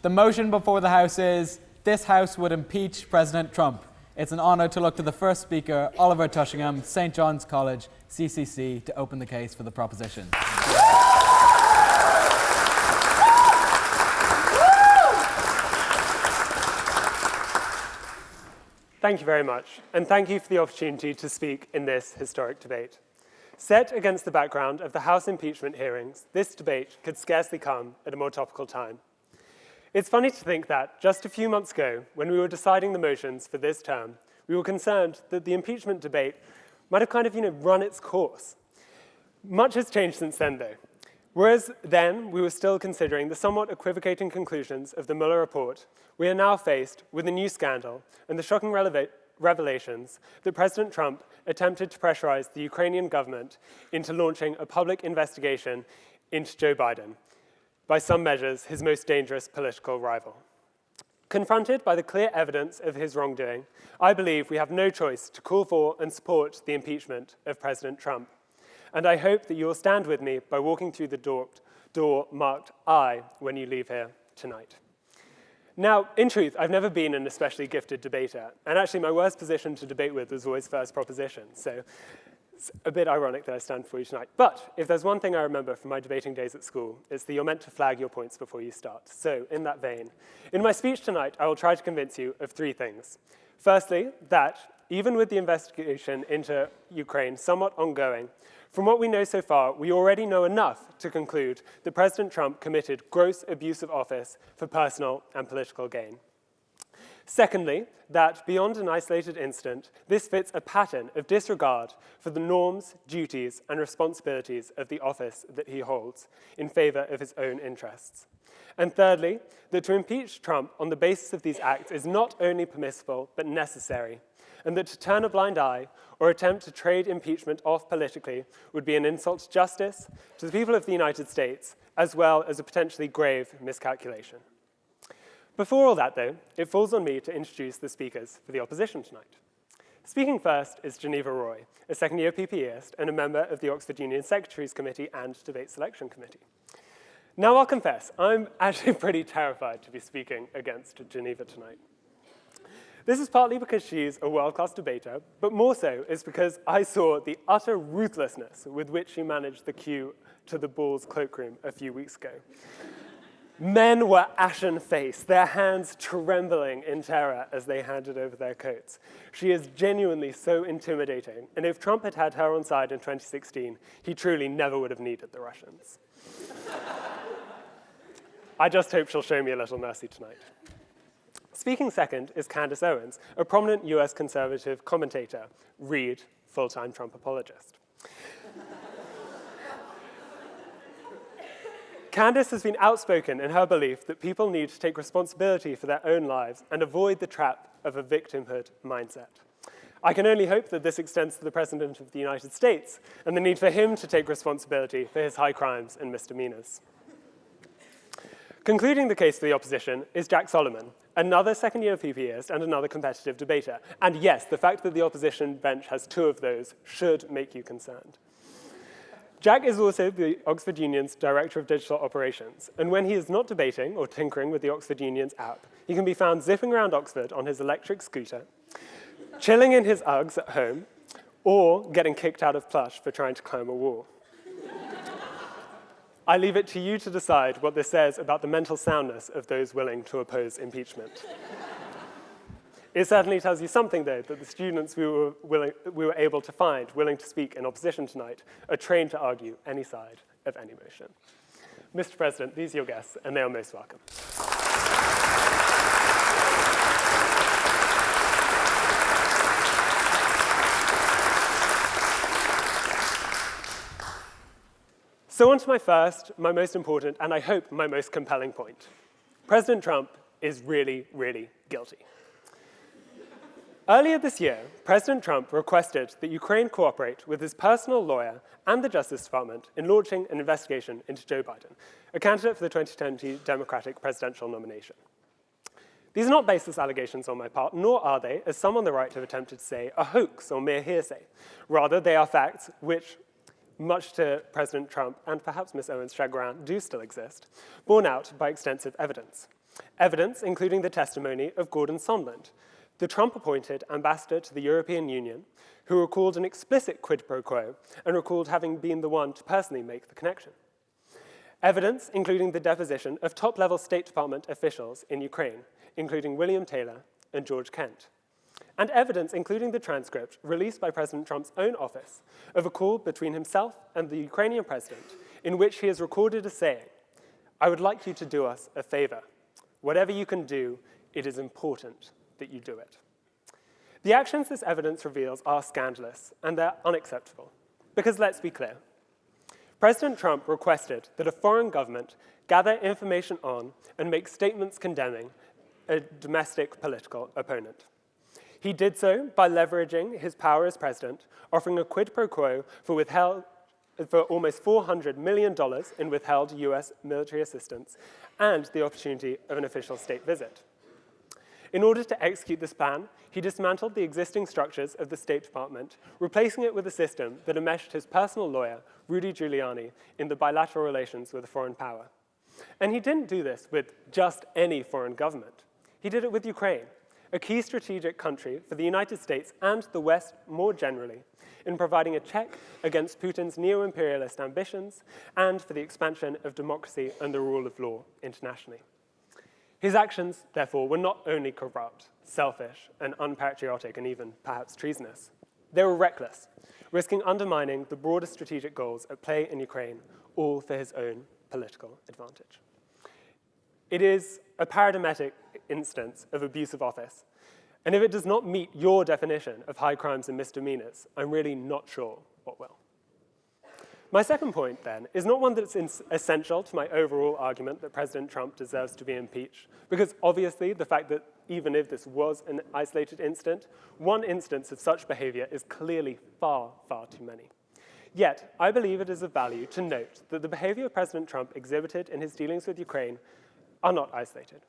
The motion before the House is, this House would impeach President Trump. It's an honour to look to the first speaker, Oliver Tushingham, St. John's College, CCC, to open the case for the proposition. Thank you very much, and thank you for the opportunity to speak in this historic debate. Set against the background of the House impeachment hearings, this debate could scarcely come at a more topical time. It's funny to think that, just a few months ago, when we were deciding the motions for this term, we were concerned that the impeachment debate might have kind of, run its course. Much has changed since then, though. Whereas then we were still considering the somewhat equivocating conclusions of the Mueller report, we are now faced with a new scandal and the shocking revelations that President Trump attempted to pressurize the Ukrainian government into launching a public investigation into Joe Biden, by some measures, his most dangerous political rival. Confronted by the clear evidence of his wrongdoing, I believe we have no choice to call for and support the impeachment of President Trump. And I hope that you will stand with me by walking through the door marked I when you leave here tonight. Now, in truth, I've never been an especially gifted debater, and actually my worst position to debate with was always first proposition, so it's a bit ironic that I stand before you tonight. But if there's one thing I remember from my debating days at school, it's that you're meant to flag your points before you start. So in that vein, in my speech tonight, I will try to convince you of three things. Firstly, that even with the investigation into Ukraine somewhat ongoing, from what we know so far, we already know enough to conclude that President Trump committed gross abuse of office for personal and political gain. Secondly, that beyond an isolated incident, this fits a pattern of disregard for the norms, duties, and responsibilities of the office that he holds in favor of his own interests. And thirdly, that to impeach Trump on the basis of these acts is not only permissible, but necessary, and that to turn a blind eye or attempt to trade impeachment off politically would be an insult to justice, to the people of the United States, as well as a potentially grave miscalculation. Before all that, though, it falls on me to introduce the speakers for the opposition tonight. Speaking first is Geneva Roy, a second-year PPEist and a member of the Oxford Union Secretaries Committee and Debate Selection Committee. Now, I'll confess, I'm actually pretty terrified to be speaking against Geneva tonight. This is partly because she's a world-class debater, but more so is because I saw the utter ruthlessness with which she managed the queue to the Bulls cloakroom a few weeks ago. Men were ashen-faced, their hands trembling in terror as they handed over their coats. She is genuinely so intimidating, and if Trump had had her on side in 2016, he truly never would have needed the Russians. I just hope she'll show me a little mercy tonight. Speaking second is Candice Owens, a prominent US conservative commentator, read, full-time Trump apologist. Candice has been outspoken in her belief that people need to take responsibility for their own lives and avoid the trap of a victimhood mindset. I can only hope that this extends to the President of the United States and the need for him to take responsibility for his high crimes and misdemeanors. Concluding the case for the opposition is Jack Salomon, another second-year PPEist and another competitive debater. And yes, the fact that the opposition bench has two of those should make you concerned. Jack is also the Oxford Union's Director of Digital Operations, and when he is not debating or tinkering with the Oxford Union's app, he can be found zipping around Oxford on his electric scooter, chilling in his Uggs at home, or getting kicked out of Plush for trying to climb a wall. I leave it to you to decide what this says about the mental soundness of those willing to oppose impeachment. It certainly tells you something, though, that the students we were able to find willing to speak in opposition tonight are trained to argue any side of any motion. Mr. President, these are your guests, and they are most welcome. So on to my first, my most important, and I hope my most compelling point. President Trump is really, really guilty. Earlier this year, President Trump requested that Ukraine cooperate with his personal lawyer and the Justice Department in launching an investigation into Joe Biden, a candidate for the 2020 Democratic presidential nomination. These are not baseless allegations on my part, nor are they, as some on the right have attempted to say, a hoax or mere hearsay. Rather, they are facts which, much to President Trump and perhaps Ms. Owens' chagrin, do still exist, borne out by extensive evidence. Evidence including the testimony of Gordon Sondland, the Trump-appointed ambassador to the European Union, who recalled an explicit quid pro quo and recalled having been the one to personally make the connection. Evidence including the deposition of top-level State Department officials in Ukraine, including William Taylor and George Kent. And evidence including the transcript released by President Trump's own office of a call between himself and the Ukrainian president in which he has recorded as saying, "I would like you to do us a favor. Whatever you can do, it is important that you do it." The actions this evidence reveals are scandalous and they're unacceptable. Because let's be clear, President Trump requested that a foreign government gather information on and make statements condemning a domestic political opponent. He did so by leveraging his power as president, offering a quid pro quo for almost $400 million in withheld US military assistance and the opportunity of an official state visit. In order to execute this plan, he dismantled the existing structures of the State Department, replacing it with a system that enmeshed his personal lawyer, Rudy Giuliani, in the bilateral relations with a foreign power. And he didn't do this with just any foreign government. He did it with Ukraine, a key strategic country for the United States and the West more generally, in providing a check against Putin's neo-imperialist ambitions and for the expansion of democracy and the rule of law internationally. His actions, therefore, were not only corrupt, selfish, and unpatriotic, and even perhaps treasonous. They were reckless, risking undermining the broader strategic goals at play in Ukraine, all for his own political advantage. It is a paradigmatic instance of abuse of office, and if it does not meet your definition of high crimes and misdemeanors, I'm really not sure what will. My second point, then, is not one that's essential to my overall argument that President Trump deserves to be impeached, because obviously the fact that even if this was an isolated incident, one instance of such behavior is clearly far, far too many. Yet, I believe it is of value to note that the behavior President Trump exhibited in his dealings with Ukraine are not isolated.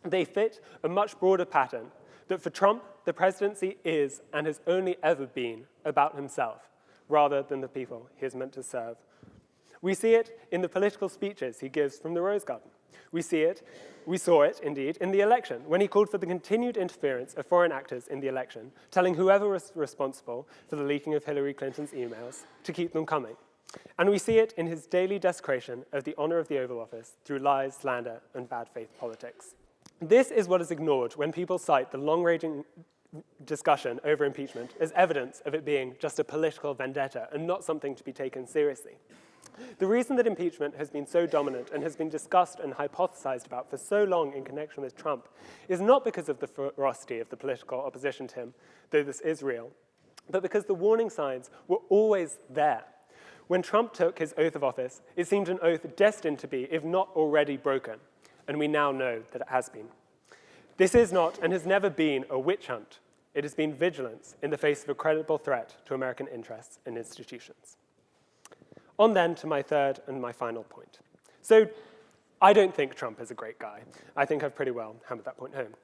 They fit a much broader pattern that for Trump, the presidency is and has only ever been about himself, rather than the people he is meant to serve. We see it in the political speeches he gives from the Rose Garden. We saw it, indeed, in the election, when he called for the continued interference of foreign actors in the election, telling whoever was responsible for the leaking of Hillary Clinton's emails to keep them coming. And we see it in his daily desecration of the honor of the Oval Office through lies, slander, and bad faith politics. This is what is ignored when people cite the long-ranging discussion over impeachment as evidence of it being just a political vendetta and not something to be taken seriously. The reason that impeachment has been so dominant and has been discussed and hypothesized about for so long in connection with Trump is not because of the ferocity of the political opposition to him, though this is real, but because the warning signs were always there. When Trump took his oath of office, it seemed an oath destined to be, if not already broken, and we now know that it has been. This is not and has never been a witch hunt. It has been vigilance in the face of a credible threat to American interests and institutions. On then to my third and my final point. So I don't think Trump is a great guy. I think I've pretty well hammered that point home.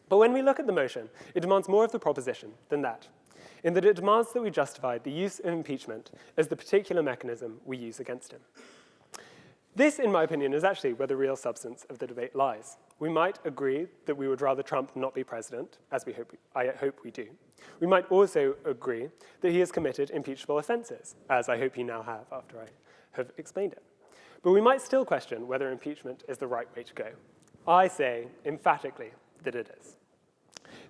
But when we look at the motion, it demands more of the proposition than that, in that it demands that we justify the use of impeachment as the particular mechanism we use against him. This, in my opinion, is actually where the real substance of the debate lies. We might agree that we would rather Trump not be president, as I hope we do. We might also agree that he has committed impeachable offenses, as I hope you now have after I have explained it. But we might still question whether impeachment is the right way to go. I say emphatically that it is.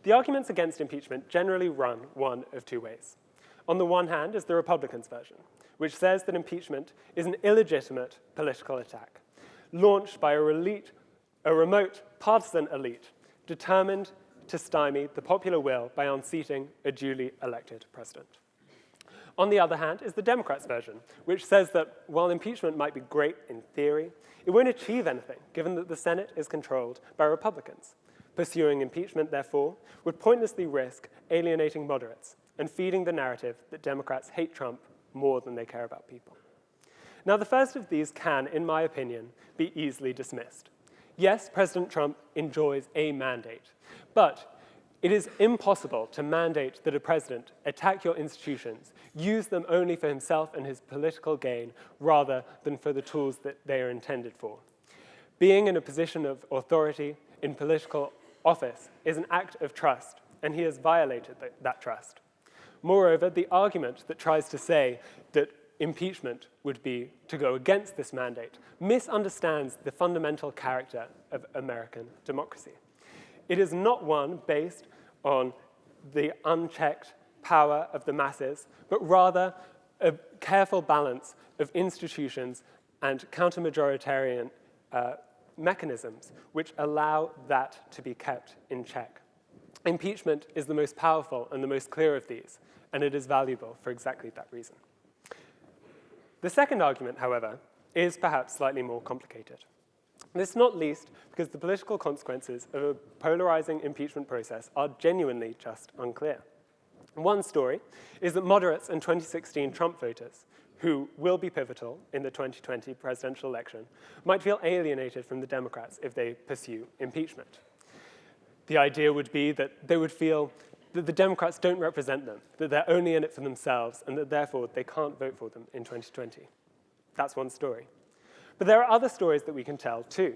The arguments against impeachment generally run one of two ways. On the one hand is the Republicans' version, which says that impeachment is an illegitimate political attack, launched by a remote partisan elite determined to stymie the popular will by unseating a duly elected president. On the other hand is the Democrats' version, which says that while impeachment might be great in theory, it won't achieve anything, given that the Senate is controlled by Republicans. Pursuing impeachment, therefore, would pointlessly risk alienating moderates and feeding the narrative that Democrats hate Trump more than they care about people. Now, the first of these can, in my opinion, be easily dismissed. Yes, President Trump enjoys a mandate, but it is impossible to mandate that a president attack your institutions, use them only for himself and his political gain, rather than for the tools that they are intended for. Being in a position of authority in political office is an act of trust, and he has violated that trust. Moreover, the argument that tries to say that impeachment would be to go against this mandate misunderstands the fundamental character of American democracy. It is not one based on the unchecked power of the masses, but rather a careful balance of institutions and counter-majoritarian mechanisms which allow that to be kept in check. Impeachment is the most powerful and the most clear of these, and it is valuable for exactly that reason. The second argument, however, is perhaps slightly more complicated. This not least because the political consequences of a polarizing impeachment process are genuinely just unclear. One story is that moderates and 2016 Trump voters, who will be pivotal in the 2020 presidential election, might feel alienated from the Democrats if they pursue impeachment. The idea would be that they would feel that the Democrats don't represent them, that they're only in it for themselves, and that therefore they can't vote for them in 2020. That's one story. But there are other stories that we can tell, too.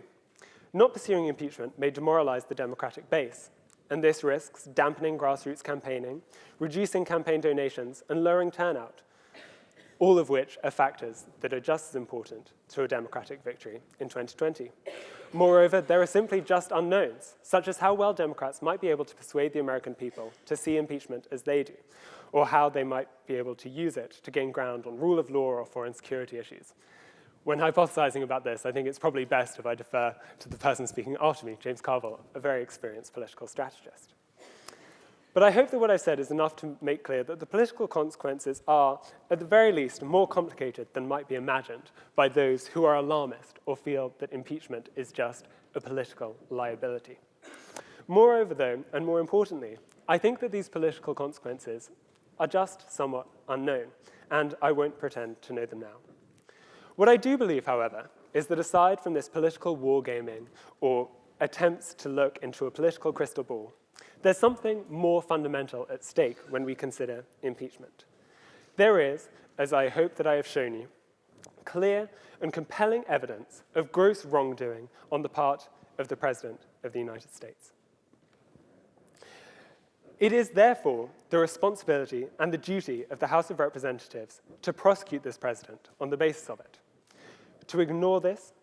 Not pursuing impeachment may demoralize the Democratic base, and this risks dampening grassroots campaigning, reducing campaign donations, and lowering turnout, all of which are factors that are just as important to a Democratic victory in 2020. Moreover, there are simply just unknowns, such as how well Democrats might be able to persuade the American people to see impeachment as they do, or how they might be able to use it to gain ground on rule of law or foreign security issues. When hypothesizing about this, I think it's probably best if I defer to the person speaking after me, James Carville, a very experienced political strategist. But I hope that what I've said is enough to make clear that the political consequences are, at the very least, more complicated than might be imagined by those who are alarmist or feel that impeachment is just a political liability. Moreover, though, and more importantly, I think that these political consequences are just somewhat unknown, and I won't pretend to know them now. What I do believe, however, is that aside from this political wargaming or attempts to look into a political crystal ball, there's something more fundamental at stake when we consider impeachment. There is, as I hope that I have shown you, clear and compelling evidence of gross wrongdoing on the part of the President of the United States. It is therefore the responsibility and the duty of the House of Representatives to prosecute this president on the basis of it. To ignore this,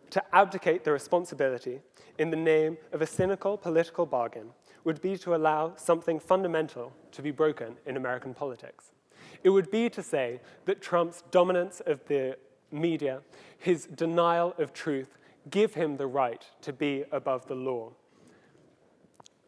to abdicate the responsibility in the name of a cynical political bargain would be to allow something fundamental to be broken in American politics. It would be to say that Trump's dominance of the media, his denial of truth, give him the right to be above the law.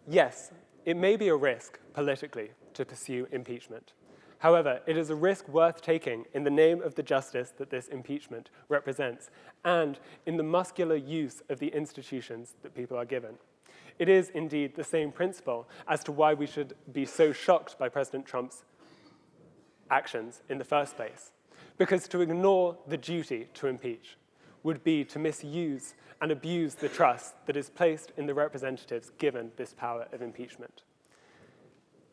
Yes, it may be a risk politically to pursue impeachment. However, it is a risk worth taking in the name of the justice that this impeachment represents and in the muscular use of the institutions that people are given. It is indeed the same principle as to why we should be so shocked by President Trump's actions in the first place. Because to ignore the duty to impeach would be to misuse and abuse the trust that is placed in the representatives given this power of impeachment.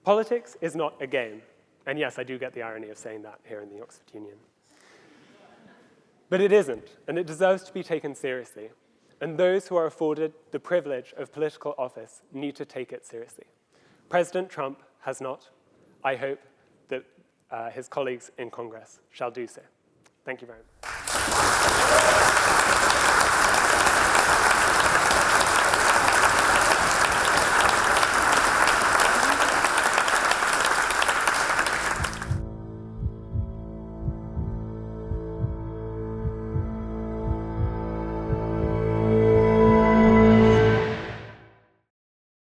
Politics is not a game. And yes, I do get the irony of saying that here in the Oxford Union. But it isn't, and it deserves to be taken seriously. And those who are afforded the privilege of political office need to take it seriously. President Trump has not. I hope that his colleagues in Congress shall do so. Thank you very much.